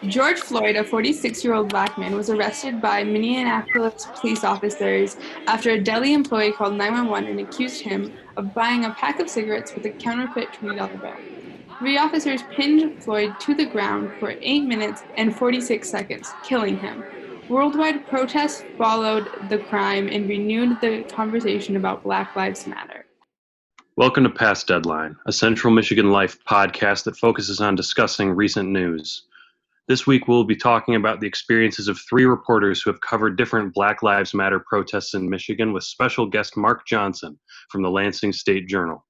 George Floyd, a 46-year-old black man, was arrested by Minneapolis police officers after a deli employee called 911 and accused him of buying a pack of cigarettes with a counterfeit $20 bill. Three officers pinned Floyd to the ground for 8 minutes and 46 seconds, killing him. Worldwide protests followed the crime and renewed the conversation about Black Lives Matter. Welcome to Past Deadline, a Central Michigan Life podcast that focuses on discussing recent news. This week we'll be talking about the experiences of three reporters who have covered different Black Lives Matter protests in Michigan with special guest Mark Johnson from the Lansing State Journal.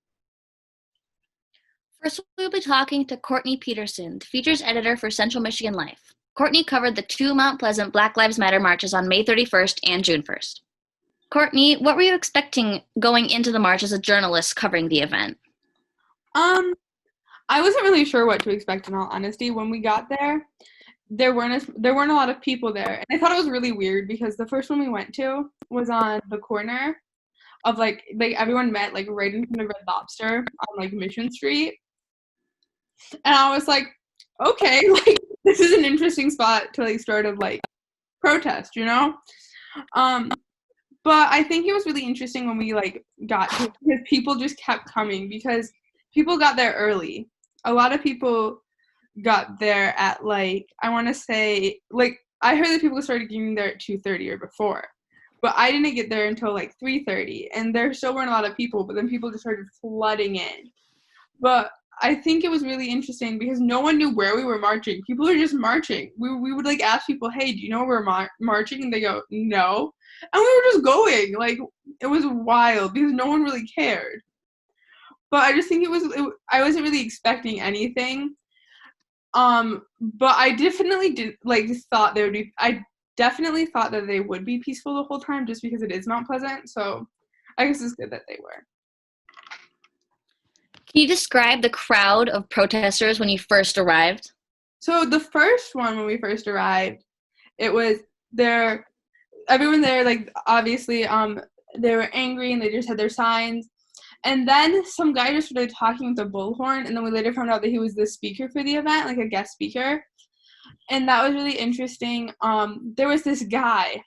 First, we'll be talking to Courtney Pedersen, the features editor for Central Michigan Life. Courtney covered the two Mount Pleasant Black Lives Matter marches on May 31st and June 1st. Courtney, what were you expecting going into the march as a journalist covering the event? I wasn't really sure what to expect, in all honesty. When we got there, there weren't a lot of people there, and I thought it was really weird because the first one we went to was on the corner of like everyone met like right in front of Red Lobster on like Mission Street, and I was like, okay, like this is an interesting spot to like sort of like protest, you know. But I think it was really interesting when we like got to, because people just kept coming because people got there early. A lot of people got there at like, I want to say, like, I heard that people started getting there at 2:30 or before, but I didn't get there until like 3:30, and there still weren't a lot of people, but then people just started flooding in. But I think it was really interesting because no one knew where we were marching. People are just marching. We would like ask people, hey, do you know where we're marching? And they go, no. And we were just going. Like, it was wild because no one really cared. But I just think I wasn't really expecting anything. But I definitely I definitely thought that they would be peaceful the whole time just because it is Mount Pleasant. So I guess it's good that they were. Can you describe the crowd of protesters when you first arrived? So the first one, when we first arrived, it was everyone there, like, obviously, they were angry and they just had their signs. And then some guy just started talking with a bullhorn, and then we later found out that he was the speaker for the event, like a guest speaker. And that was really interesting. There was this guy,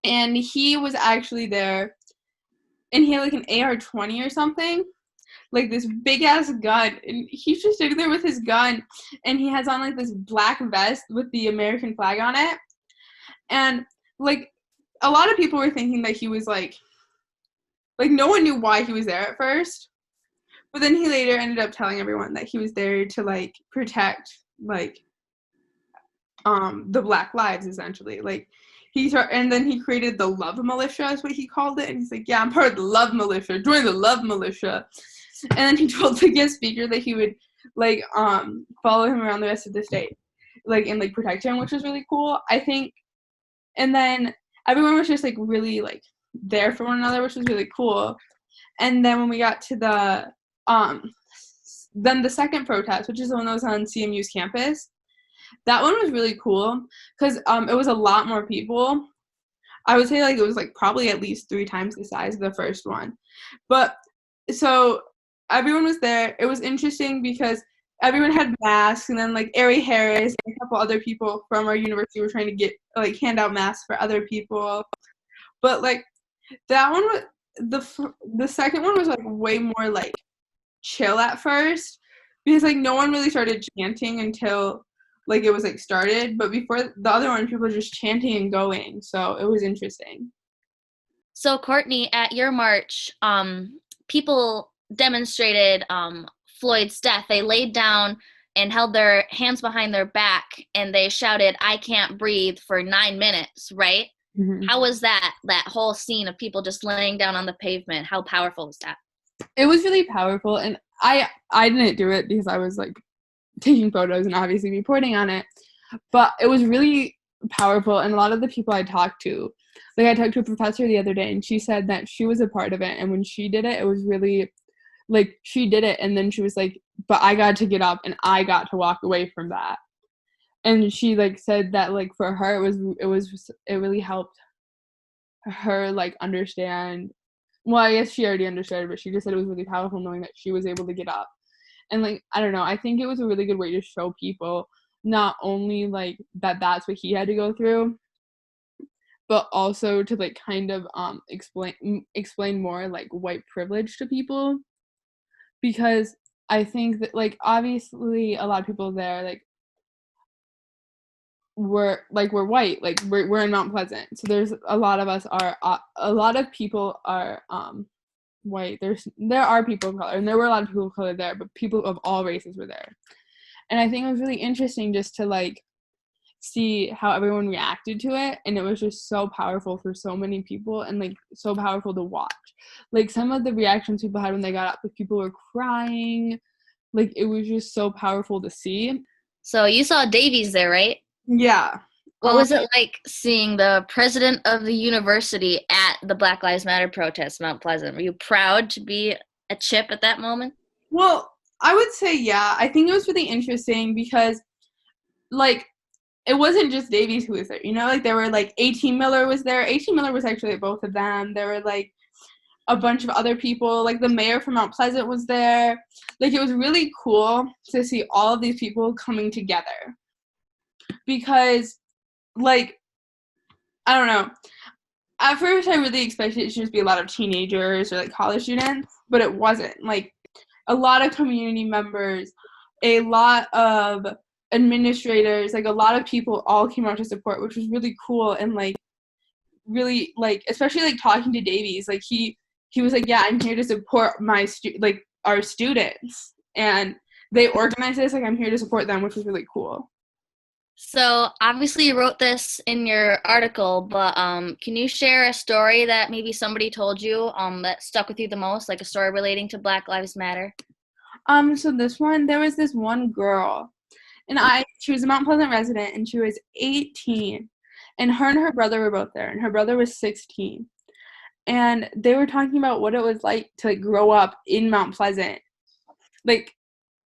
and he was actually there, and he had like an AR-20 or something, like this big ass gun, and he's just sitting there with his gun, and he has on like this black vest with the American flag on it. And like a lot of people were thinking that he was like no one knew why he was there at first, but then he later ended up telling everyone that he was there to like protect like the Black lives, essentially. Like and then he created the Love Militia, is what he called it, and he's like, yeah, I'm part of the Love Militia, join the Love Militia. And then he told the guest speaker that he would like follow him around the rest of the state, like, and like protect him, which was really cool, I think. And then everyone was just like really like there for one another, which was really cool. And then when we got to then the second protest, which is the one that was on CMU's campus, that one was really cool because it was a lot more people. I would say like it was like probably at least 3 times the size of the first one. But so everyone was there. It was interesting because everyone had masks, and then like Ari Harris and a couple other people from our university were trying to hand out masks for other people. But like that one was the second one was like way more like chill at first because like no one really started chanting until like it was like started. But before the other one, people were just chanting and going. So it was interesting. So Courtney, at your march, people demonstrated Floyd's death. They laid down and held their hands behind their back, and they shouted, "I can't breathe," for 9 minutes, right? Mm-hmm. How was that whole scene of people just laying down on the pavement? How powerful was that? It was really powerful, and I didn't do it because I was like taking photos and obviously reporting on it, but it was really powerful. And a lot of the people I talked to, like I talked to a professor the other day, and she said that she was a part of it, and when she did it, it was really like she did it, and then she was like, but I got to get up and I got to walk away from that. And she like said that like for her it really helped her like understand. Well, I guess she already understood, but she just said it was really powerful knowing that she was able to get up. And like, I don't know, I think it was a really good way to show people not only like that's what he had to go through, but also to like kind of explain more like white privilege to people, because I think that like obviously a lot of people there like we're white, like we're in Mount Pleasant, so there's a lot of us are a lot of people are white. There are people of color, and there were a lot of people of color there, but people of all races were there. And I think it was really interesting just to like see how everyone reacted to it, and it was just so powerful for so many people, and like so powerful to watch. Like some of the reactions people had when they got up, like people were crying, like it was just so powerful to see. So you saw Davies there, right? Yeah. What was it like seeing the president of the university at the Black Lives Matter protest, Mount Pleasant? Were you proud to be a Chip at that moment? Well, I would say yeah. I think it was really interesting because, like, it wasn't just Davies who was there. You know, like there were like 18 Miller was there. 18 Miller was actually at both of them. There were like a bunch of other people. Like the mayor from Mount Pleasant was there. Like it was really cool to see all of these people coming together. Because, like, I don't know. At first, I really expected it to just be a lot of teenagers or, like, college students, but it wasn't. Like, a lot of community members, a lot of administrators, like, a lot of people all came out to support, which was really cool and, like, really, like, especially, like, talking to Davies. Like, he was like, yeah, I'm here to support our students. And they organized this, like, I'm here to support them, which was really cool. So obviously you wrote this in your article, but can you share a story that maybe somebody told you that stuck with you the most, like a story relating to Black Lives Matter? So there was this one girl, and she was a Mount Pleasant resident, and she was 18, and her brother were both there, and her brother was 16, and they were talking about what it was like to grow up in Mount Pleasant, like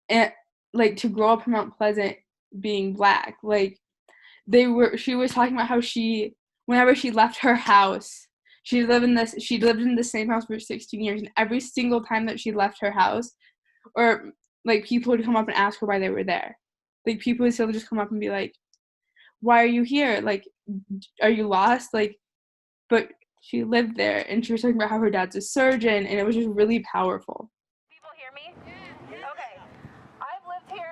to grow up in Mount Pleasant being Black. Like she was talking about how whenever she left her house, she lived in the same house for 16 years, and every single time that she left her house, or like people would come up and ask her why they were there. Like people would still just come up and be like, why are you here? Like, are you lost? Like, but she lived there, and she was talking about how her dad's a surgeon, and it was just really powerful. People hear me? Okay. I've lived here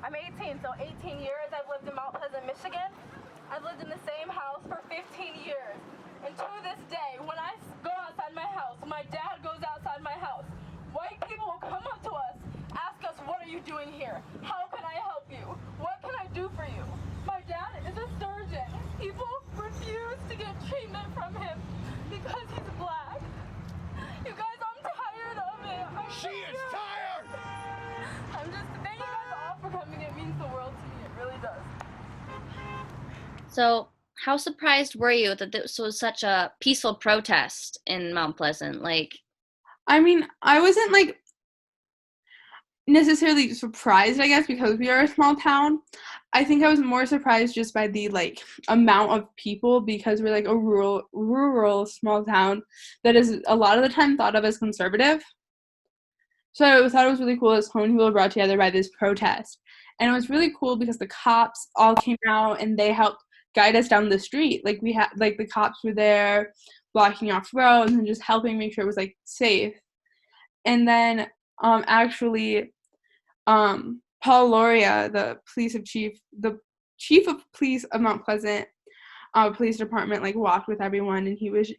I'm 18, so 18 years I've lived in Mount Pleasant, Michigan. I've lived in the same house for 15 years. And to this day, when I go outside my house, my dad goes outside my house, white people will come up to us, ask us, what are you doing here? How can I help you? What can I do for you? My dad is a surgeon. People refuse to get treatment from him because he's Black. You guys, I'm tired of it. She is tired! Thank you guys all for coming. It means the world to me. It really does. So how surprised were you that this was such a peaceful protest in Mount Pleasant? Like, I mean, I wasn't like necessarily surprised, I guess, because we are a small town. I think I was more surprised just by the like amount of people, because we're like a rural small town that is a lot of the time thought of as conservative. So I thought it was really cool that so many people were brought together by this protest. And it was really cool because the cops all came out and they helped guide us down the street. Like we had, like the cops were there blocking off roads and just helping make sure it was like safe. And then Paul Loria, the chief of police of Mount Pleasant police department, like walked with everyone, and he was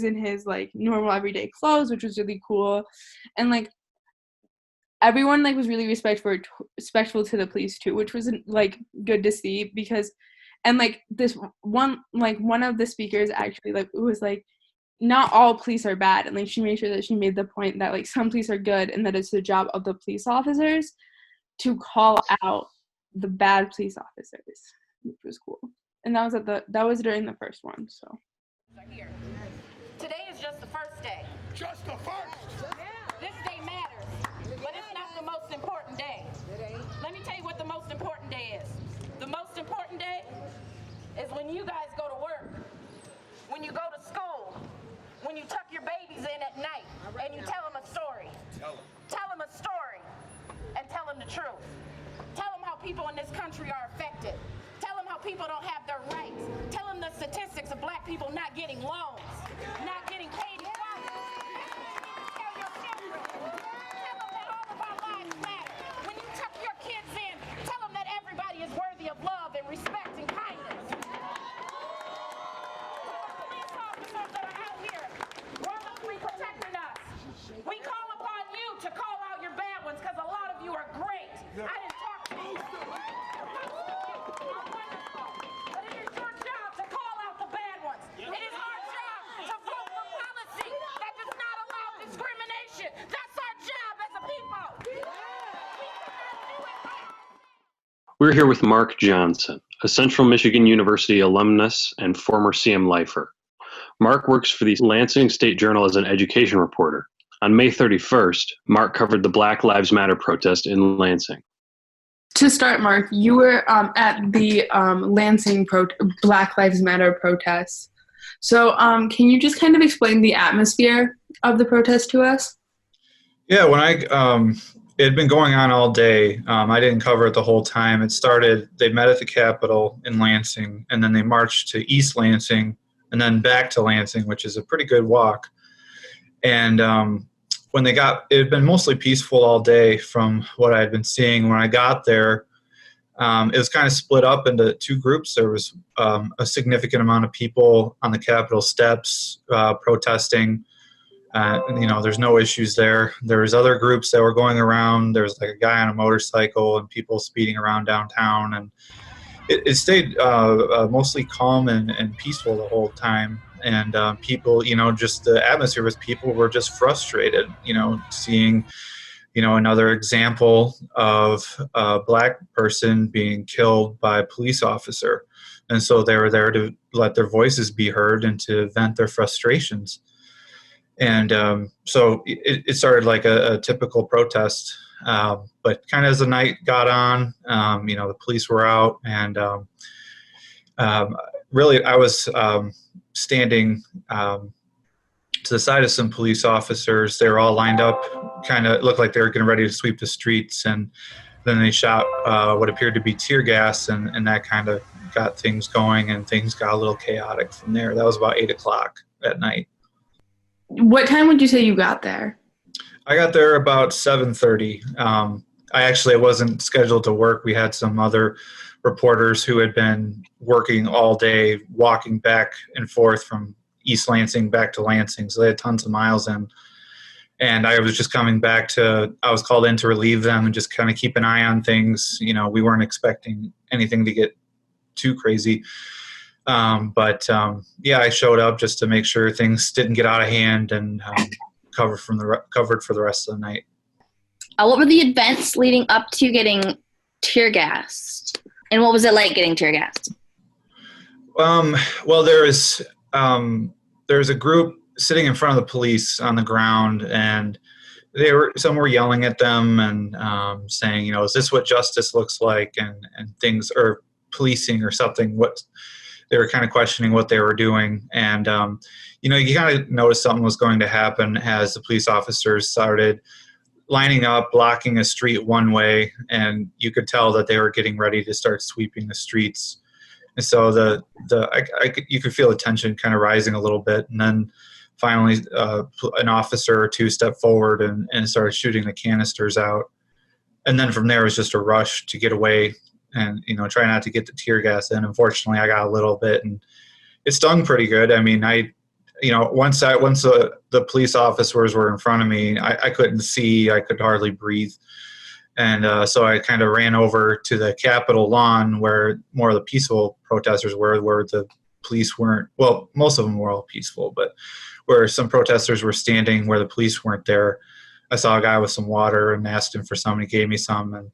in his like normal everyday clothes, which was really cool. And like everyone like was really respectful to the police too, which was like good to see. Because and like this one of the speakers actually like was like, not all police are bad, and like she made sure that she made the point that like some police are good, and that it's the job of the police officers to call out the bad police officers, which was cool. And that was during the first one. So Here. Today is just the first day. Just the first. This day matters, but it's not the most important day. Let me tell you what the most important day is. The most important day is when you guys go to work, when you go to school, when you tuck your babies in at night, and you tell them a story. Tell them a story, and tell them the truth. Tell them how people in this country are affected. Tell them how people don't have their rights. Tell them the statistics of black people not getting loans, not getting paid in Tell your children. Tell them that all of our lives matter. When you tuck your kids in, tell them that everybody is worthy of love and respect and kindness. Police officers that are out here wrongfully protecting us. We call upon you to call out your bad ones because a lot of you are great. I didn't talk to you. But it is your job to call out the bad ones. It is our job to vote for policy that does not allow discrimination. That's our job as a people. We cannot do it by ourselves. We're here with Mark Johnson, a Central Michigan University alumnus and former CM lifer. Mark works for the Lansing State Journal as an education reporter. On May 31st, Mark covered the Black Lives Matter protest in Lansing. To start, Mark, you were at the Lansing Black Lives Matter protest. So can you just kind of explain the atmosphere of the protest to us? Yeah, when it had been going on all day. I didn't cover it the whole time. It started, they met at the Capitol in Lansing, and then they marched to East Lansing, and then back to Lansing, which is a pretty good walk. And when they got, it had been mostly peaceful all day from what I had been seeing. When I got there, it was kind of split up into two groups. There was a significant amount of people on the Capitol steps protesting. There's no issues there. There was other groups that were going around. There was like a guy on a motorcycle and people speeding around downtown. And it stayed mostly calm and peaceful the whole time. And people, just the atmosphere was people were just frustrated, seeing, another example of a black person being killed by a police officer. And so they were there to let their voices be heard and to vent their frustrations. And so it started like a typical protest. But kind of as the night got on, the police were out, and really I was standing to the side of some police officers. They were all lined up, kind of looked like they were getting ready to sweep the streets, and then they shot what appeared to be tear gas, and that kind of got things going, and things got a little chaotic from there. That was about 8 o'clock at night. What time would you say you got there? I got there about 7:30. I wasn't scheduled to work. We had some other reporters who had been working all day, walking back and forth from East Lansing back to Lansing. So they had tons of miles in. And I was just coming back I was called in to relieve them and just kind of keep an eye on things. We weren't expecting anything to get too crazy. I showed up just to make sure things didn't get out of hand and covered for the rest of the night. What were the events leading up to getting tear gassed? And what was it like getting tear gassed? Well, there was a group sitting in front of the police on the ground, and some were yelling at them and saying, is this what justice looks like, and things, or policing or something. They were kind of questioning what they were doing. And, you kind of noticed something was going to happen as the police officers started lining up, blocking a street one way, and you could tell that they were getting ready to start sweeping the streets. And so you could feel the tension kind of rising a little bit. And then finally, an officer or two stepped forward and started shooting the canisters out. And then from there, it was just a rush to get away and, try not to get the tear gas in. Unfortunately, I got a little bit, and it stung pretty good. I mean, once the police officers were in front of me, I couldn't see, I could hardly breathe. And so I kind of ran over to the Capitol lawn where more of the peaceful protesters were, where the police weren't. Well, most of them were all peaceful, but where some protesters were standing where the police weren't there. I saw a guy with some water and asked him for some, and he gave me some, and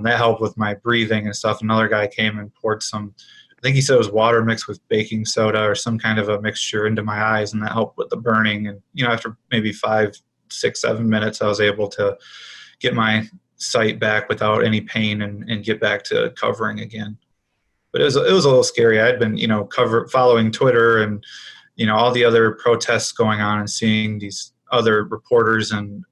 that helped with my breathing and stuff. Another guy came and poured some, I think he said it was water mixed with baking soda or some kind of a mixture into my eyes, and that helped with the burning. And, after maybe 5, 6, 7 minutes, I was able to get my sight back without any pain and get back to covering again. But it was a little scary. I had been, following Twitter and, all the other protests going on and seeing these other reporters and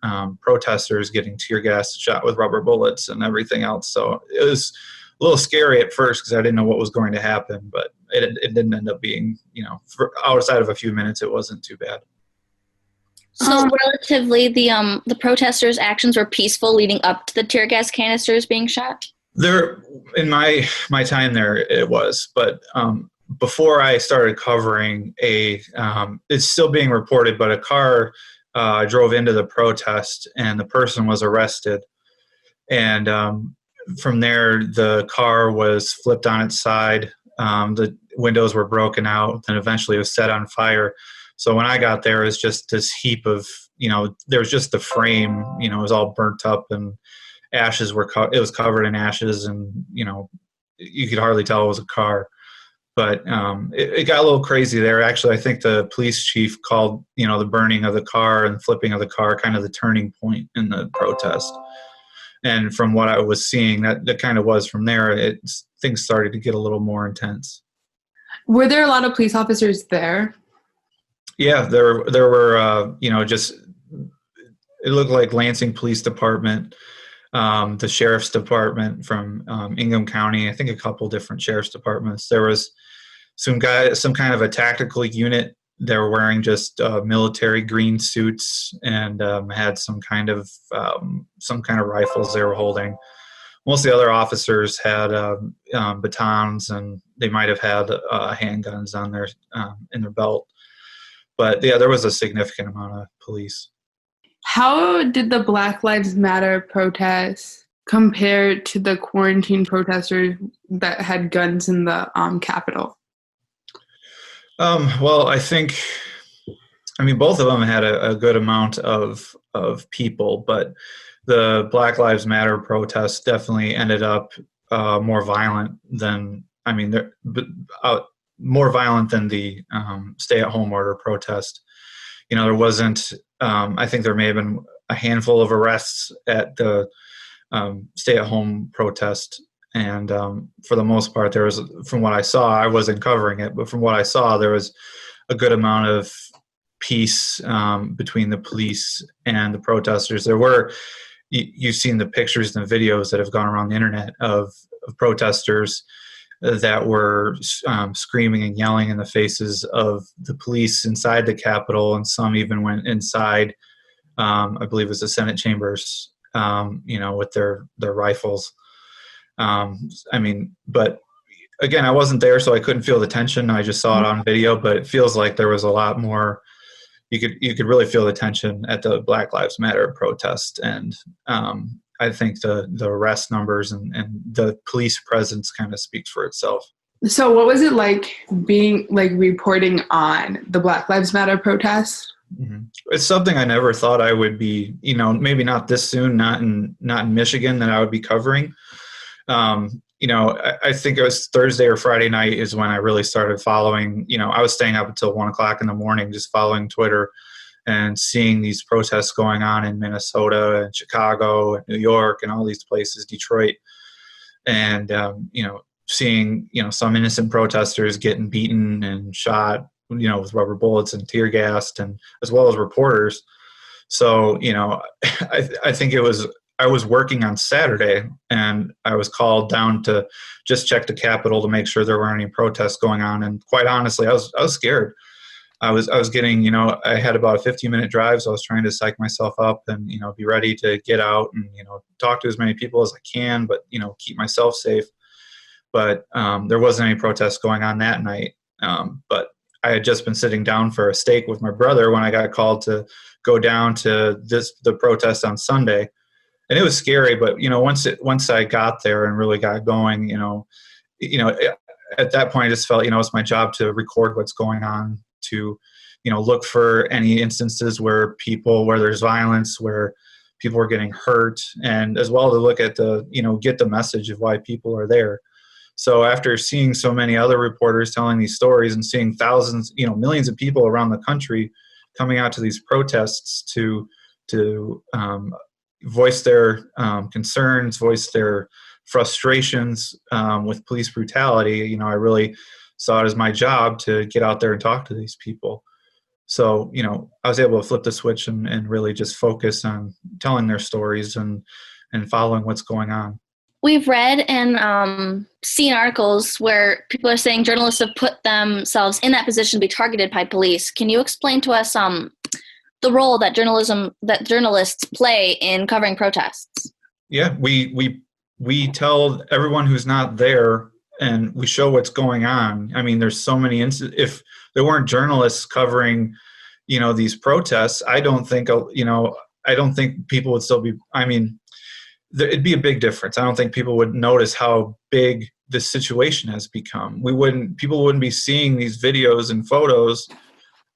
protesters getting tear gas, shot with rubber bullets, and everything else. So it was a little scary at first because I didn't know what was going to happen, but it didn't end up being, for outside of a few minutes, it wasn't too bad. So relatively, the protesters' actions were peaceful leading up to the tear gas canisters being shot? There, in my time there, it was, but before I started covering it's still being reported, but a car drove into the protest and the person was arrested. And from there, the car was flipped on its side. The windows were broken out, and eventually it was set on fire. So when I got there, it was just this heap of, there was just the frame, it was all burnt up and ashes it was covered in ashes, and, you could hardly tell it was a car. But it got a little crazy there. Actually, I think the police chief called, the burning of the car and flipping of the car kind of the turning point in the protest. And from what I was seeing, that kind of was from there, things started to get a little more intense. Were there a lot of police officers there? Yeah, there were, just, it looked like Lansing Police Department, the Sheriff's Department from Ingham County, I think a couple different Sheriff's Departments. There was some kind of a tactical unit. They were wearing just military green suits and had some kind of rifles they were holding. Most of the other officers had batons, and they might have had handguns on in their belt. But yeah, there was a significant amount of police. How did the Black Lives Matter protests compare to the quarantine protesters that had guns in the Capitol? Well, I think, both of them had a good amount of people, but the Black Lives Matter protests definitely ended up more violent than, more violent than the stay-at-home order protest. There wasn't, I think there may have been a handful of arrests at the stay-at-home protest. And for the most part, there was, from what I saw, I wasn't covering it, but from what I saw, there was a good amount of peace between the police and the protesters. There were, you've seen the pictures and the videos that have gone around the internet of protesters that were screaming and yelling in the faces of the police inside the Capitol, and some even went inside, I believe it was the Senate chambers, with their rifles. But again, I wasn't there, so I couldn't feel the tension. I just saw it on video, but it feels like there was a lot more. You could really feel the tension at the Black Lives Matter protest, and I think the arrest numbers and the police presence kind of speaks for itself. So what was it like being reporting on the Black Lives Matter protests? Mm-hmm. It's something I never thought I would be, maybe not this soon, not in Michigan, that I would be covering. I think it was Thursday or Friday night is when I really started following. I was staying up until 1:00 in the morning, just following Twitter and seeing these protests going on in Minnesota and Chicago and New York and all these places, Detroit, and seeing some innocent protesters getting beaten and shot, with rubber bullets and tear gassed, and as well as reporters. So I think I was working on Saturday, and I was called down to just check the Capitol to make sure there weren't any protests going on. And quite honestly, I was scared. I was getting, I had about a 15-minute drive, so I was trying to psych myself up and, be ready to get out and, talk to as many people as I can, but, keep myself safe. But there wasn't any protests going on that night. But I had just been sitting down for a steak with my brother when I got called to go down to the protest on Sunday. And it was scary, but, once I got there and really got going, at that point I just felt, it's my job to record what's going on, to, look for any instances where there's violence, where people are getting hurt, and as well to look at get the message of why people are there. So after seeing so many other reporters telling these stories and seeing thousands, millions of people around the country coming out to these protests to voice their concerns, voice their frustrations with police brutality, I really saw it as my job to get out there and talk to these people. So, I was able to flip the switch and really just focus on telling their stories and following what's going on. We've read and seen articles where people are saying journalists have put themselves in that position to be targeted by police. Can you explain to us the role that journalists play in covering protests? Yeah, we tell everyone who's not there, and we show what's going on. I mean, there's so many if there weren't journalists covering, these protests, I don't think people would still be. I mean, it'd be a big difference. I don't think people would notice how big this situation has become. People wouldn't be seeing these videos and photos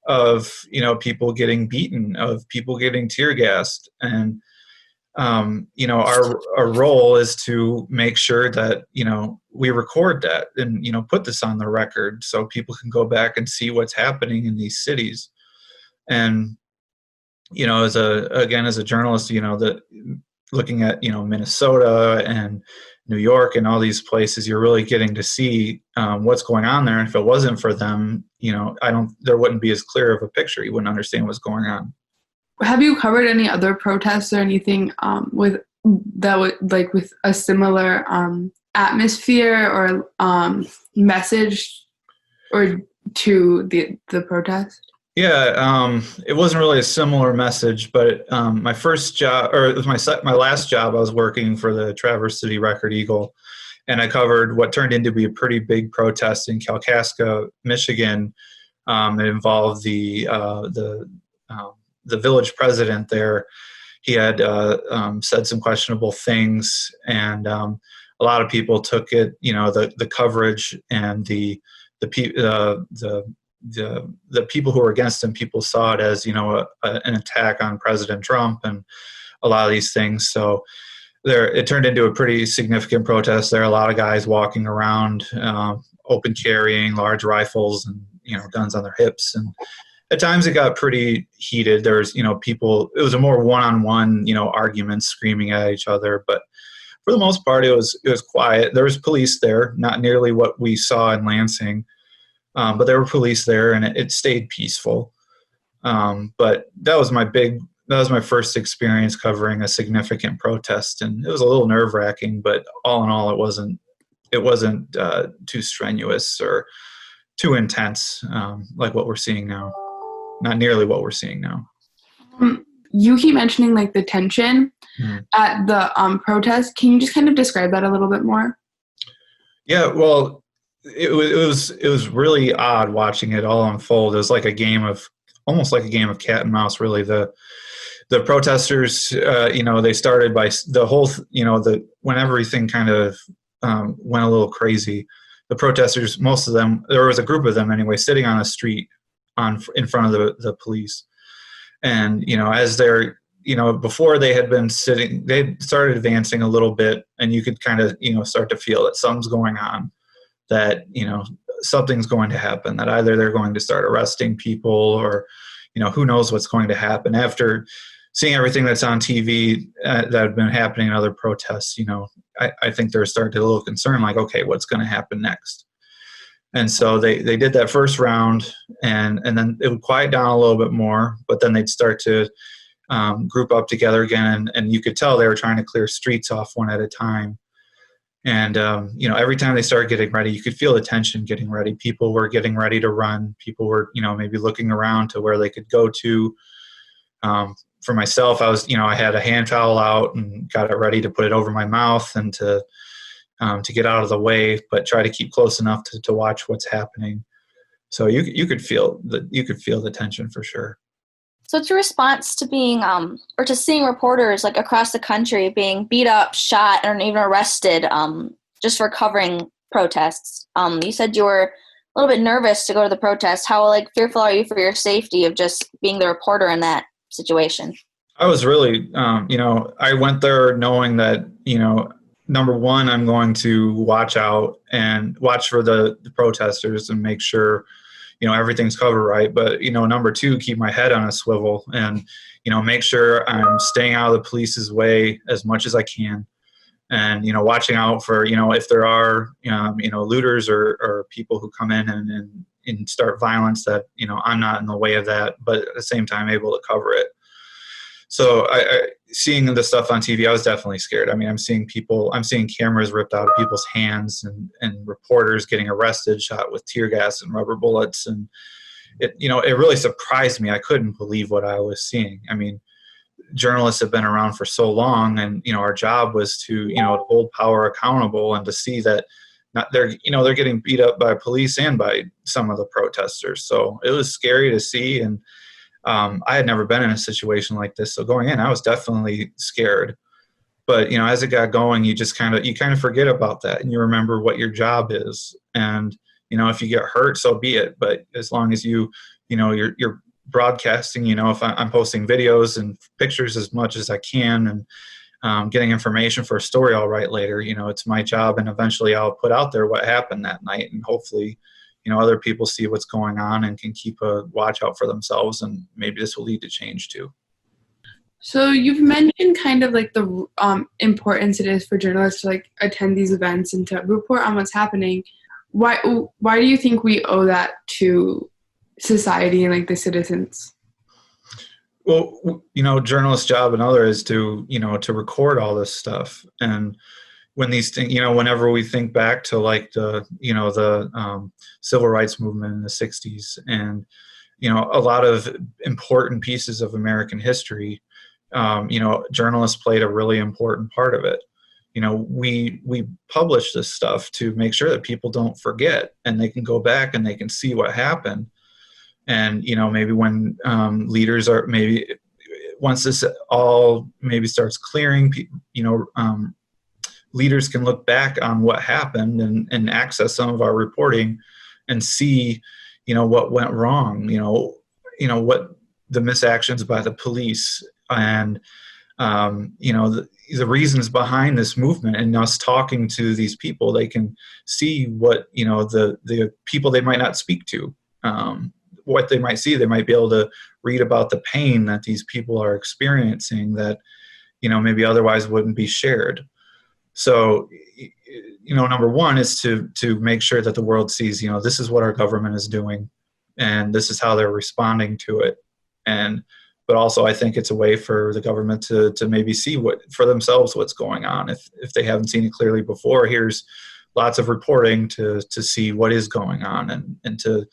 of, people getting beaten, of people getting tear gassed. And, our role is to make sure that, we record that and, put this on the record so people can go back and see what's happening in these cities. And, as a journalist, that looking at, Minnesota and New York and all these places, you're really getting to see what's going on there. And if it wasn't for them, there wouldn't be as clear of a picture. You wouldn't understand what's going on. Have you covered any other protests or anything with a similar atmosphere or message or to the protest? Yeah, it wasn't really a similar message, but my first job, or it was my last job, I was working for the Traverse City Record Eagle, and I covered what turned into be a pretty big protest in Kalkaska, Michigan. It involved the village president there. He had said some questionable things, and a lot of people took it, the coverage and the people who were against him, people saw it as, an attack on President Trump and a lot of these things. So it turned into a pretty significant protest. There are a lot of guys walking around, open carrying large rifles and, guns on their hips. And at times it got pretty heated. There was, people, it was a more one-on-one, arguments, screaming at each other. But for the most part, it was quiet. There was police there, not nearly what we saw in Lansing. But there were police there, and it stayed peaceful. But that was my first experience covering a significant protest, and it was a little nerve-wracking. But all in all, it wasn't too strenuous or too intense like what we're seeing now. Not nearly what we're seeing now. You keep mentioning the tension at the protest. Can you just kind of describe that a little bit more? Yeah, well. It was really odd watching it all unfold. It was almost like a game of cat and mouse. Really, the protesters, they started by the whole, when everything kind of went a little crazy. The protesters, most of them, there was a group of them anyway, sitting on a street in front of the police, and as they're before they had been sitting, they started advancing a little bit, and you could kind of start to feel that something's going on. That, something's going to happen, that either they're going to start arresting people or, who knows what's going to happen. After seeing everything that's on TV that had been happening in other protests, I think they're starting to get a little concerned, okay, what's going to happen next? And so they did that first round, and then it would quiet down a little bit more, but then they'd start to group up together again, and you could tell they were trying to clear streets off one at a time. And, every time they started getting ready, you could feel the tension getting ready. People were getting ready to run. People were, maybe looking around to where they could go to. For myself, I was, I had a hand towel out and got it ready to put it over my mouth and to get out of the way, but try to keep close enough to watch what's happening. So you could feel the tension for sure. So what's your response to being, or to seeing reporters across the country being beat up, shot, and even arrested just for covering protests? You said you were a little bit nervous to go to the protest. How fearful are you for your safety of just being the reporter in that situation? I was really, I went there knowing that, number one, I'm going to watch out and watch for the protesters and make sure everything's covered right. But, number two, keep my head on a swivel and, make sure I'm staying out of the police's way as much as I can. And, watching out for, if there are, looters or people who come in and and start violence, that, I'm not in the way of that, but at the same time able to cover it. So I seeing the stuff on TV, I was definitely scared. I mean, I'm seeing cameras ripped out of people's hands, and reporters getting arrested, shot with tear gas and rubber bullets. And it really surprised me. I couldn't believe what I was seeing. I mean, journalists have been around for so long, and, our job was to, hold power accountable, and to see that they're getting beat up by police and by some of the protesters. So it was scary to see. And I had never been in a situation like this. So going in, I was definitely scared. But, as it got going, you just kind of forget about that, and you remember what your job is. And, if you get hurt, so be it. But as long as you're broadcasting, if I'm posting videos and pictures as much as I can, and getting information for a story I'll write later, it's my job. And eventually I'll put out there what happened that night, and hopefully, other people see what's going on and can keep a watch out for themselves, and maybe this will lead to change too. So you've mentioned kind of like the importance it is for journalists to like attend these events and to report on what's happening. Why do you think we owe that to society and like the citizens? Well, journalist's job and other is to, to record all this stuff. And when these things, whenever we think back to like the civil rights movement in the 60s, and, a lot of important pieces of American history, journalists played a really important part of it. We publish this stuff to make sure that people don't forget, and they can go back and they can see what happened. And, maybe when leaders are, maybe once this all maybe starts clearing, leaders can look back on what happened and access some of our reporting and see, what went wrong, what the misactions by the police, and, the reasons behind this movement. And us talking to these people, they can see what, the people they might not speak to, what they might see. They might be able to read about the pain that these people are experiencing that, maybe otherwise wouldn't be shared. So, number one is to make sure that the world sees, this is what our government is doing, and this is how they're responding to it. But also I think it's a way for the government to maybe see for themselves what's going on. If they haven't seen it clearly before, here's lots of reporting to see what is going on, and to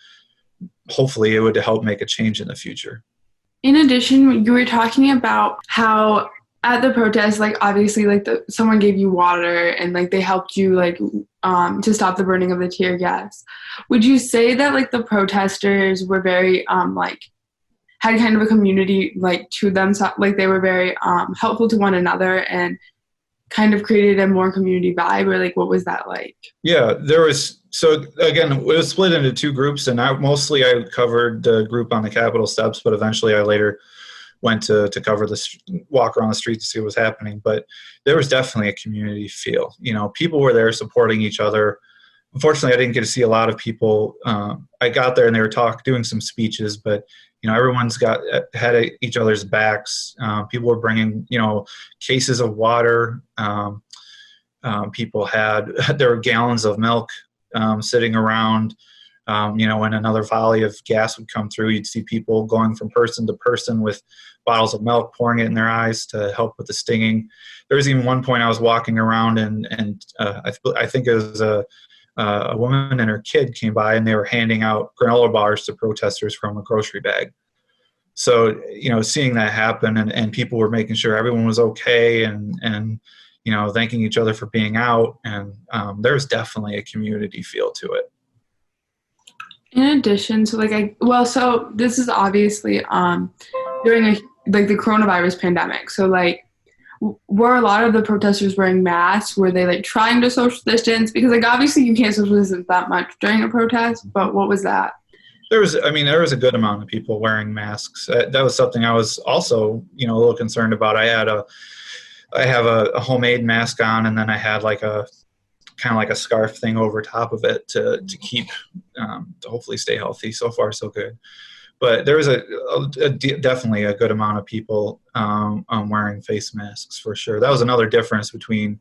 hopefully it would help make a change in the future. In addition, you were talking about how at the protest, like obviously like someone gave you water and like they helped you like to stop the burning of the tear gas. Would you say that like the protesters were very like had kind of a community like to them, so, like they were very helpful to one another and kind of created a more community vibe, or like what was that like? Yeah, there was. So again, it was split into two groups, and I covered the group on the Capitol steps, but eventually I later went to cover walk around the street to see what was happening. But there was definitely a community feel. People were there supporting each other. Unfortunately, I didn't get to see a lot of people. I got there and they were doing some speeches, but everyone's had each other's backs. People were bringing cases of water. People there were gallons of milk sitting around. When another volley of gas would come through, you'd see people going from person to person with bottles of milk, pouring it in their eyes to help with the stinging. There was even one point I was walking around and I think it was a woman and her kid came by, and they were handing out granola bars to protesters from a grocery bag. So, seeing that happen, and people were making sure everyone was okay, and thanking each other for being out. And there's definitely a community feel to it. In addition to so this is obviously during the coronavirus pandemic. So like, were a lot of the protesters wearing masks? Were they like trying to social distance? Because like obviously you can't social distance that much during a protest, but what was that? There was a good amount of people wearing masks. That was something I was also, a little concerned about. I have a homemade mask on, and then I had like a kind of like a scarf thing over top of it to keep, to hopefully stay healthy. So far, so good. But there was definitely a good amount of people wearing face masks for sure. That was another difference between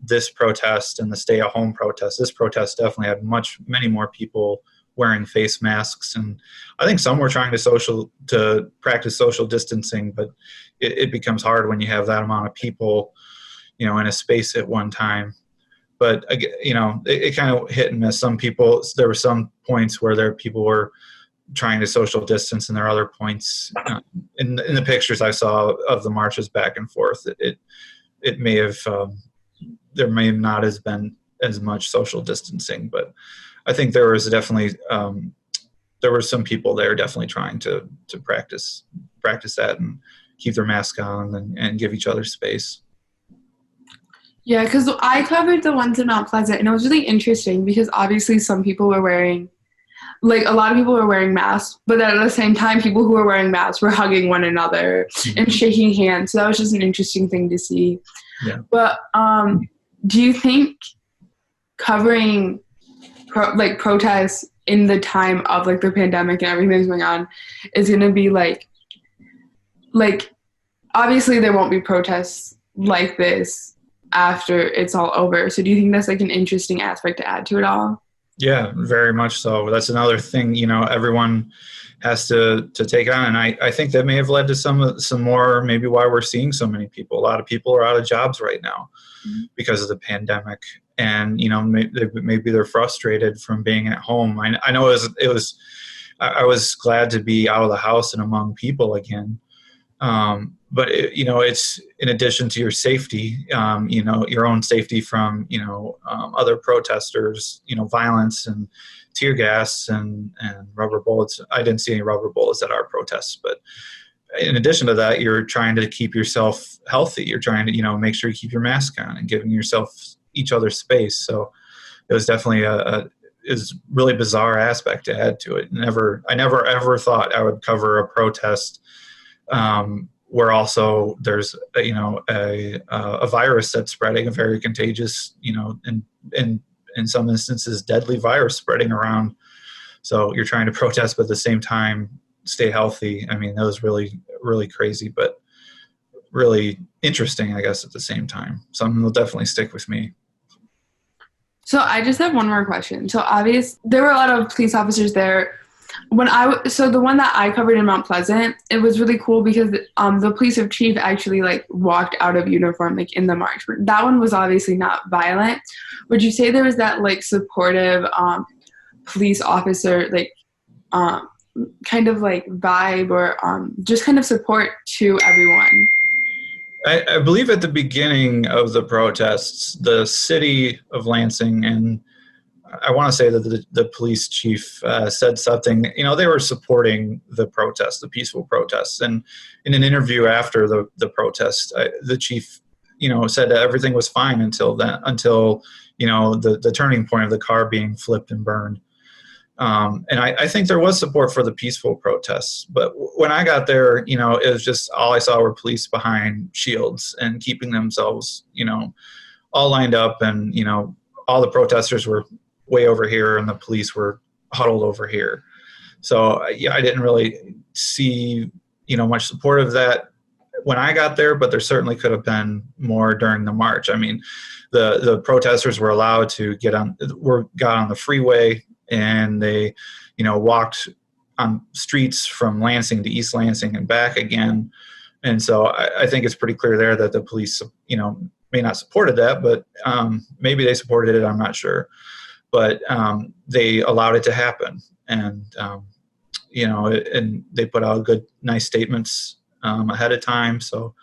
this protest and the stay-at-home protest. This protest definitely had many more people wearing face masks, and I think some were trying to practice social distancing, but it becomes hard when you have that amount of people, in a space at one time. But it kind of hit and miss. There were some points where people were trying to social distance, and there are other points in the pictures I saw of the marches back and forth. It may have there may not have been as much social distancing, but I think there was definitely there were some people there definitely trying to practice that and keep their mask on and give each other space. Yeah, because I covered the ones in Mount Pleasant, and it was really interesting because obviously some people were wearing, a lot of people were wearing masks, but then at the same time, people who were wearing masks were hugging one another and shaking hands. So that was just an interesting thing to see. Yeah. But do you think covering protests in the time of the pandemic and everything that's going on is going to be obviously there won't be protests like this after it's all over. So do you think that's an interesting aspect to add to it all? Yeah, very much so. That's another thing, everyone has to take on. And I think that may have led to some more, maybe why we're seeing so many people. A lot of people are out of jobs right now because of the pandemic. And, maybe they're frustrated from being at home. I know I was glad to be out of the house and among people again. But it's in addition to your safety, your own safety from, other protesters, violence and tear gas and rubber bullets. I didn't see any rubber bullets at our protests, but in addition to that, you're trying to keep yourself healthy. You're trying to, make sure you keep your mask on and giving yourself each other space. So it was definitely is really bizarre aspect to add to it. I never ever thought I would cover a protest where also there's a virus that's spreading, a very contagious, and in some instances deadly virus spreading around. So you're trying to protest, but at the same time stay healthy. I mean, that was really, really crazy, but really interesting, I guess, at the same time. Something will definitely stick with me. So I just have one more question. So there were a lot of police officers there. So the one that I covered in Mount Pleasant, it was really cool because the police chief actually walked out of uniform in the march. That one was obviously not violent. Would you say there was that supportive police officer kind of vibe or just kind of support to everyone? I believe at the beginning of the protests, the city of Lansing and I want to say that the police chief said something, they were supporting the protest, the peaceful protests. And in an interview after the protest, the chief, said that everything was fine until the turning point of the car being flipped and burned. And I think there was support for the peaceful protests. But when I got there, it was just all I saw were police behind shields and keeping themselves, all lined up. And, all the protesters were way over here and the police were huddled over here. So I didn't really see, much support of that when I got there, but there certainly could have been more during the march. I mean, the protesters were allowed to got on the freeway and they, walked on streets from Lansing to East Lansing and back again. And so I think it's pretty clear there that the police, may not supported that, but maybe they supported it. I'm not sure. But they allowed it to happen, and and they put out nice statements ahead of time. So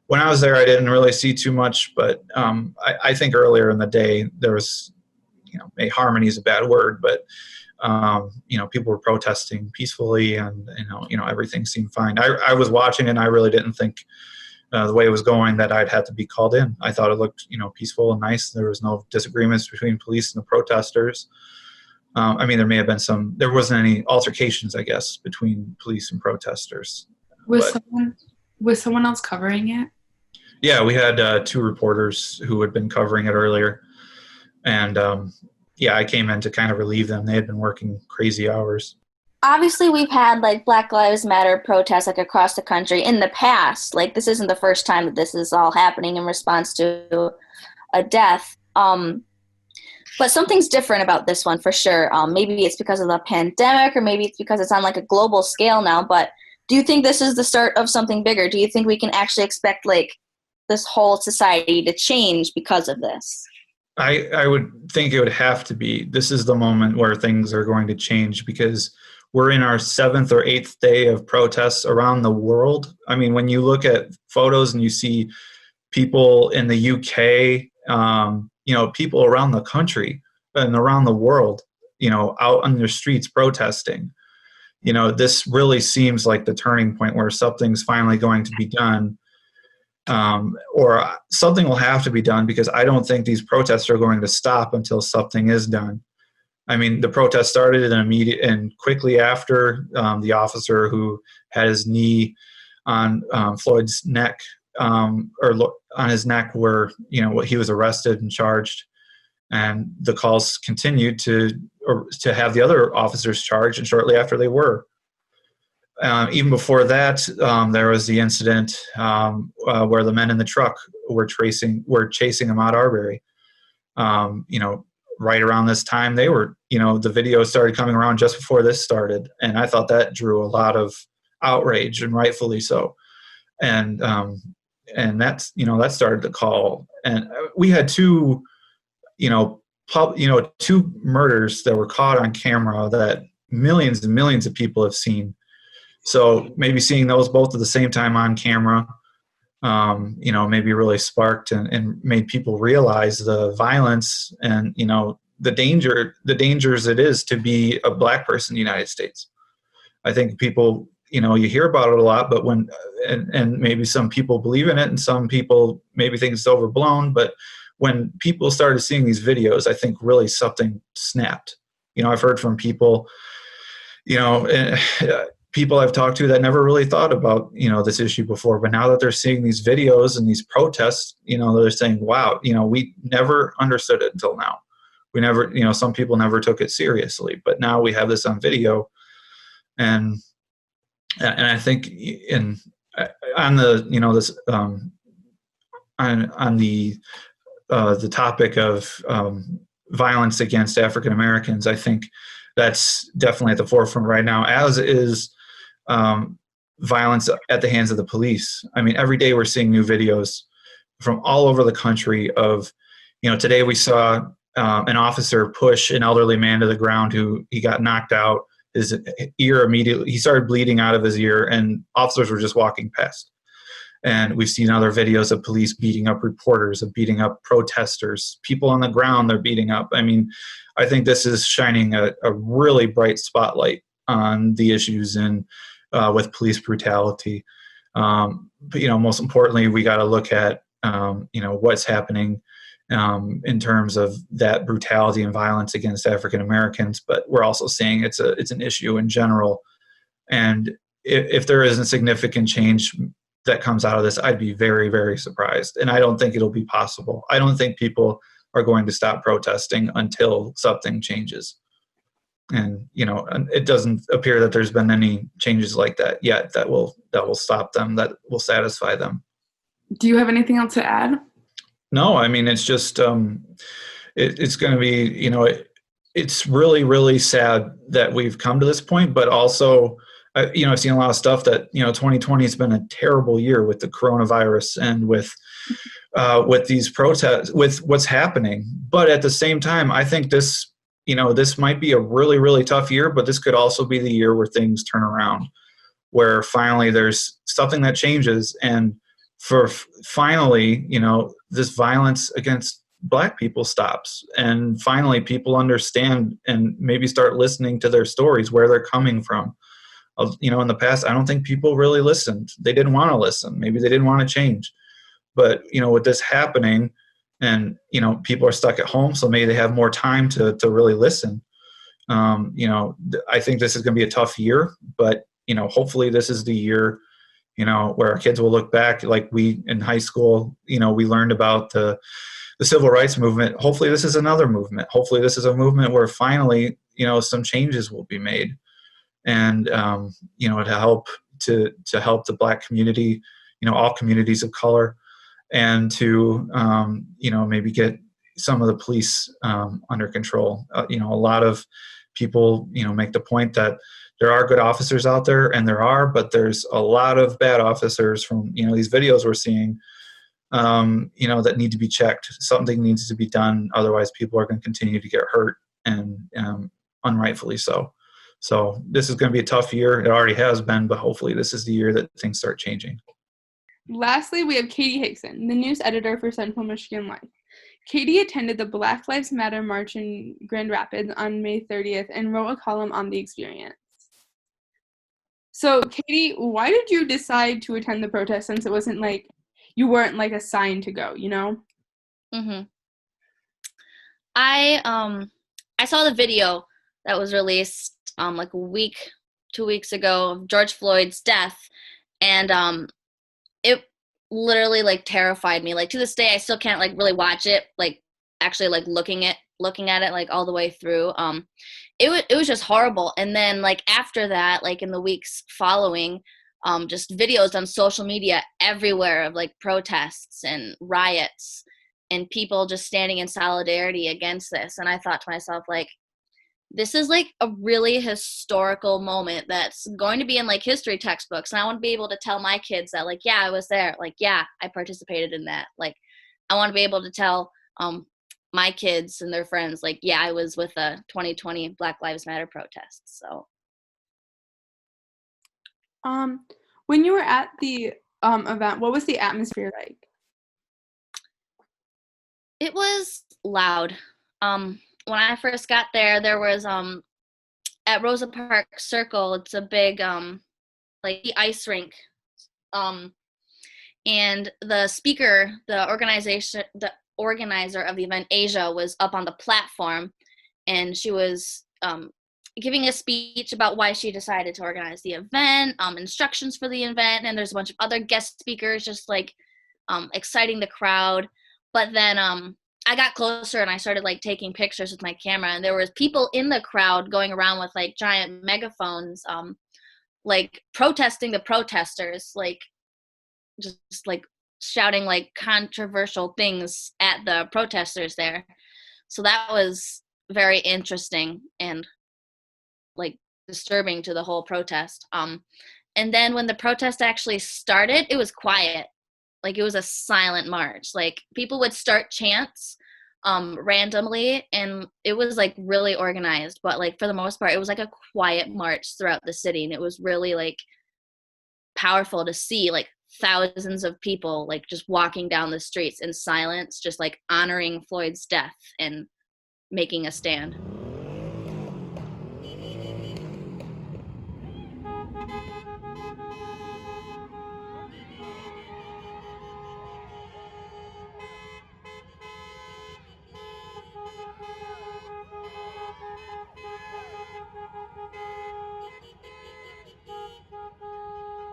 when I was there, I didn't really see too much, but I think earlier in the day there was, harmony is a bad word, but people were protesting peacefully, and everything seemed fine. I was watching, and I really didn't think the way it was going that I'd have to be called in. I thought it looked, peaceful and nice. There was no disagreements between police and the protesters. There may have been there wasn't any altercations, I guess, between police and protesters. Was someone else covering it? Yeah, we had 2 reporters who had been covering it earlier. And I came in to kind of relieve them. They had been working crazy hours. Obviously, we've had Black Lives Matter protests across the country in the past. This isn't the first time that this is all happening in response to a death. But something's different about this one for sure. Maybe it's because of the pandemic, or maybe it's because it's on like a global scale now. But do you think this is the start of something bigger? Do you think we can actually expect like this whole society to change because of this? I would think it would have to be. This is the moment where things are going to change, because we're in our 7th or 8th day of protests around the world. I mean, when you look at photos and you see people in the UK, people around the country and around the world, out on their streets protesting, this really seems like the turning point where something's finally going to be done. Or something will have to be done, because I don't think these protests are going to stop until something is done. I mean, the protest started and quickly after, the officer who had his knee on Floyd's neck, or on his neck, where he was arrested and charged, and the calls continued to have the other officers charged, and shortly after they were. Even before that, there was the incident where the men in the truck were chasing him out Arbery. Right around this time, they were, the video started coming around just before this started, and I thought that drew a lot of outrage, and rightfully so. And that's that started the call, and we had two murders that were caught on camera that millions and millions of people have seen. So maybe seeing those both at the same time on camera, maybe really sparked and made people realize the violence and, the dangers it is to be a black person in the United States. I think people, you hear about it a lot, but and maybe some people believe in it and some people maybe think it's overblown, but when people started seeing these videos, I think really something snapped. I've heard from people, people I've talked to that never really thought about, this issue before, but now that they're seeing these videos and these protests, they're saying, wow, we never understood it until now. We never, some people never took it seriously, but now we have this on video. And I think on the, on the topic of violence against African Americans, I think that's definitely at the forefront right now, as is violence at the hands of the police. I mean, every day we're seeing new videos from all over the country of, today we saw an officer push an elderly man to the ground who he got knocked out. His ear immediately, he started bleeding out of his ear, and officers were just walking past. And we've seen other videos of police beating up reporters, of beating up protesters, people on the ground they're beating up. I mean, I think this is shining a really bright spotlight on the issues with police brutality. But, most importantly, we got to look at, what's happening in terms of that brutality and violence against African Americans. But we're also seeing it's an issue in general. And if there isn't significant change that comes out of this, I'd be very, very surprised. And I don't think it'll be possible. I don't think people are going to stop protesting until something changes. And, it doesn't appear that there's been any changes like that yet that will stop them, that will satisfy them. Do you have anything else to add? No, I mean, it's just, it's going to be, it's really, really sad that we've come to this point, but also, I've seen a lot of stuff that, 2020 has been a terrible year with the coronavirus and with these protests, with what's happening. But at the same time, I think this might be a really, really tough year, but this could also be the year where things turn around, where finally there's something that changes. And finally, this violence against Black people stops. And finally, people understand and maybe start listening to their stories, where they're coming from. In the past, I don't think people really listened. They didn't want to listen. Maybe they didn't want to change. But, with this happening and, people are stuck at home, so maybe they have more time to really listen. I think this is going to be a tough year, but, hopefully this is the year, where our kids will look back like we in high school, we learned about the civil rights movement. Hopefully this is another movement. Hopefully this is a movement where finally, some changes will be made. And, to help the Black community, all communities of color, and to, maybe get some of the police under control. A lot of people, make the point that there are good officers out there, and but there's a lot of bad officers from, these videos we're seeing, that need to be checked. Something needs to be done. Otherwise, people are going to continue to get hurt, and unrightfully so. So this is going to be a tough year. It already has been, but hopefully this is the year that things start changing. Lastly, we have Katie Hixson, the news editor for Central Michigan Life. Katie attended the Black Lives Matter march in Grand Rapids on May 30th and wrote a column on the experience. So, Katie, why did you decide to attend the protest, since it wasn't like you weren't like assigned to go, Mm-hmm. I saw the video that was released like 2 weeks ago of George Floyd's death, and it literally like terrified me. Like to this day I still can't like really watch it, like actually like looking at it like all the way through. It was just horrible. And then like after that, like in the weeks following, just videos on social media everywhere of like protests and riots and people just standing in solidarity against this. And I thought to myself, like, this is like a really historical moment that's going to be in like history textbooks. And I want to be able to tell my kids that, like, yeah, I was there. Like, yeah, I participated in that. Like, I want to be able to tell my kids and their friends, like, yeah, I was with the 2020 Black Lives Matter protests. So. When you were at the event, what was the atmosphere like? It was loud. When I first got there, there was at Rosa Park Circle, it's a big like the ice rink, and the speaker, the organizer of the event, Asia, was up on the platform, and she was giving a speech about why she decided to organize the event, instructions for the event, and there's a bunch of other guest speakers just like exciting the crowd. But then I got closer and I started like taking pictures with my camera, and there was people in the crowd going around with like giant megaphones, like protesting the protesters, like just like shouting like controversial things at the protesters there. So that was very interesting and like disturbing to the whole protest. And then when the protest actually started, it was quiet. Like it was a silent march. Like people would start chants randomly, and it was like really organized, but like for the most part it was like a quiet march throughout the city, and it was really like powerful to see like thousands of people like just walking down the streets in silence, just like honoring Floyd's death and making a stand.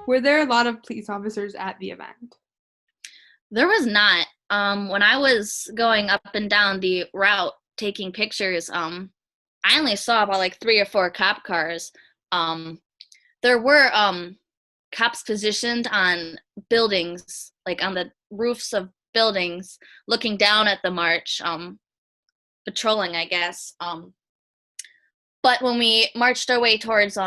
Were there a lot of police officers at the event? There was not. When I was going up and down the route taking pictures, I only saw about like 3 or 4 cop cars. There were cops positioned on buildings, like on the roofs of buildings, looking down at the march, patrolling, I guess. But when we marched our way towards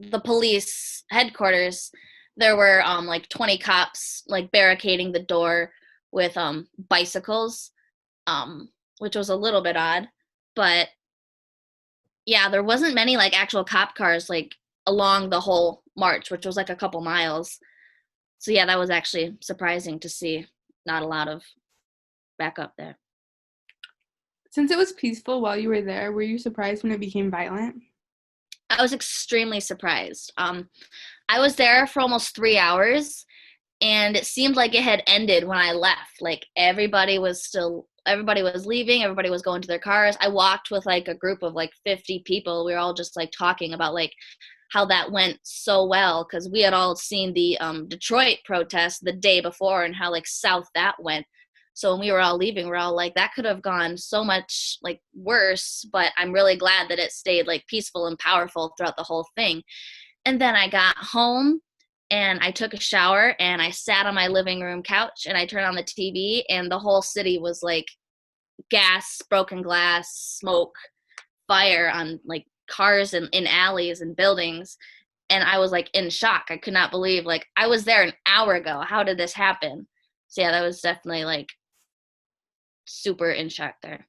the police headquarters, there were like 20 cops like barricading the door with bicycles, which was a little bit odd. But yeah, there wasn't many like actual cop cars like along the whole march, which was like a couple miles. So yeah, that was actually surprising to see. Not a lot of backup there. Since it was peaceful while you were there, were you surprised when it became violent? I was extremely surprised. I was there for almost 3 hours, and it seemed like it had ended when I left. Like everybody was leaving, everybody was going to their cars. I walked with like a group of like 50 people. We were all just like talking about like how that went so well, because we had all seen the Detroit protest the day before and how like south that went. So when we were all leaving, we're all like, that could have gone so much like worse, but I'm really glad that it stayed like peaceful and powerful throughout the whole thing. And then I got home and I took a shower and I sat on my living room couch and I turned on the TV, and the whole city was like gas, broken glass, smoke, fire on like cars in alleys and buildings. And I was like in shock. I could not believe, like, I was there an hour ago. How did this happen? So yeah, that was definitely like super in shock there.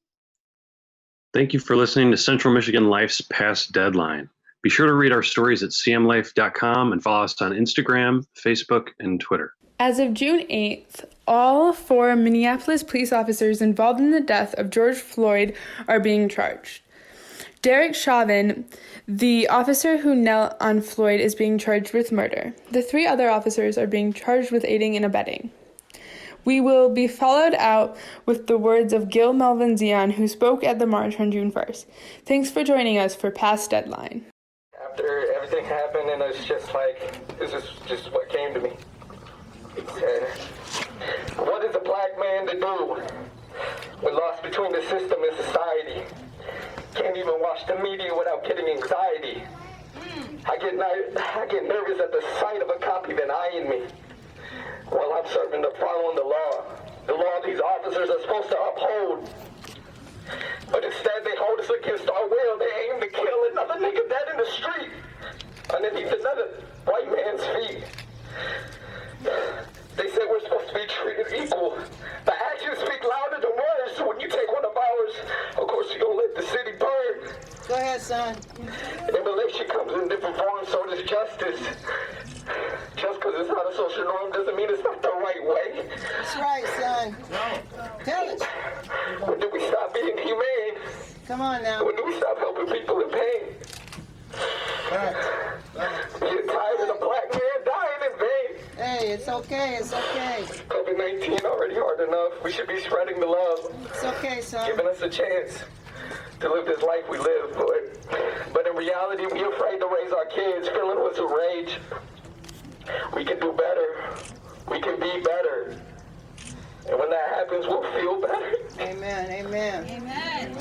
Thank you for listening to Central Michigan Life's Past Deadline. Be sure to read our stories at cmlife.com and follow us on Instagram, Facebook, and Twitter. As of June 8th, all 4 Minneapolis police officers involved in the death of George Floyd are being charged. Derek Chauvin, the officer who knelt on Floyd, is being charged with murder. The 3 other officers are being charged with aiding and abetting. We will be followed out with the words of Gil Melvin Zion, who spoke at the march on June 1st. Thanks for joining us for Past Deadline. After everything happened, and it's just like, this is just what came to me. What is a black man to do? We're lost between the system and society. Can't even watch the media without getting anxiety. I get nervous at the sight of a cop even eyeing me. While I'm serving to following the law these officers are supposed to uphold. But instead they hold us against our will. They aim to kill another nigga dead in the street, underneath another white man's feet. They said we're supposed to be treated equal. The actions speak louder than words. So when you take one of ours, of course you're gonna let the city burn. Go ahead, son. Immolation comes in different forms, so does justice. Just because it's not a social norm doesn't mean it's not the right way. That's right, son. Tell us. When do we stop being humane? Come on now. When do we stop helping people in pain? All right. Get tired of a black man dying in vain. Hey, it's okay. It's okay. COVID-19 already hard enough. We should be spreading the love. It's okay, son. Giving us a chance to live this life we live. But in reality, we're afraid to raise our kids, filling with some rage. We can do better. We can be better. And when that happens, we'll feel better. Amen. Amen. Amen.